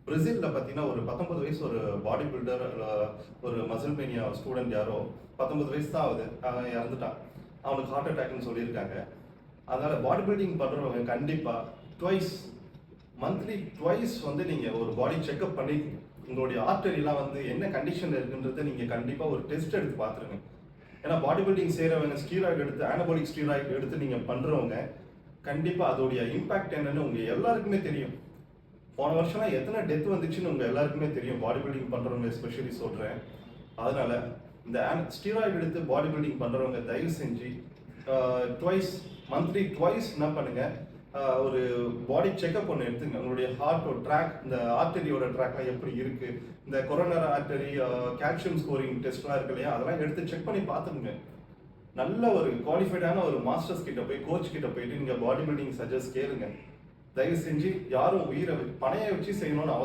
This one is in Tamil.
பிரேசில்ல பார்த்தீங்கன்னா, ஒரு 19 வயசு ஒரு பாடி பில்டர் ஒரு மசில் மேனியா ஸ்டூடண்ட் யாரோ 19 வயசு தான் ஆகுது. அவன் இறந்துட்டான். அவனுக்கு ஹார்ட் அட்டாக்னு சொல்லியிருக்காங்க. அதனால பாடி பில்டிங் பண்றவங்க கண்டிப்பா ட்வைஸ் மந்த்லி ட்வைஸ் வந்து நீங்க ஒரு பாடி செக்அப் பண்ணி உங்களுடைய ஆர்டரிலாம் வந்து என்ன கண்டிஷன்ல இருக்குன்றதை நீங்க கண்டிப்பா ஒரு டெஸ்ட் எடுத்து பார்த்துருங்க. ஏன்னா பாடி பில்டிங் செய்யறவங்க ஸ்டீராய்டு எடுத்து ஆனபாலிக் ஸ்டீராய்டு எடுத்து நீங்க பண்றவங்க கண்டிப்பா அதோடைய இம்பாக்ட் என்னன்னு உங்க எல்லாருக்குமே தெரியும். போன வருஷம்லாம் எத்தனை டெத் வந்துச்சுன்னு உங்க எல்லாருக்குமே தெரியும். பாடி பில்டிங் பண்றவங்க எஸ்பெஷலி சொல்றேன். அதனால இந்த ஸ்டீராய்டு எடுத்து பாடி பில்டிங் பண்றவங்க தயவு செஞ்சு ட்வைஸ் மந்த்லி ட்வைஸ் என்ன பண்ணுங்க, ஒரு பாடி செக்அப் ஒன்று எடுத்துங்க. உங்களுடைய ஹார்ட்டோட ட்ராக், இந்த ஆர்டரியோட ட்ராக்லாம் எப்படி இருக்கு, இந்த கொரோனர் ஆர்டரி கால்சியம் ஸ்கோரிங் டெஸ்ட்லாம் இருக்கு இல்லையா, அதெல்லாம் எடுத்து செக் பண்ணி பார்த்துருங்க. நல்ல ஒரு குவாலிஃபைடான ஒரு மாஸ்டர்ஸ் கிட்ட போய் கோச் கிட்ட போயிட்டு நீங்க பாடி பில்டிங் சஜஸ்ட் கேளுங்க. தயவு செஞ்சு யாரும் உயிரை பணைய வச்சு செய்யணும்னு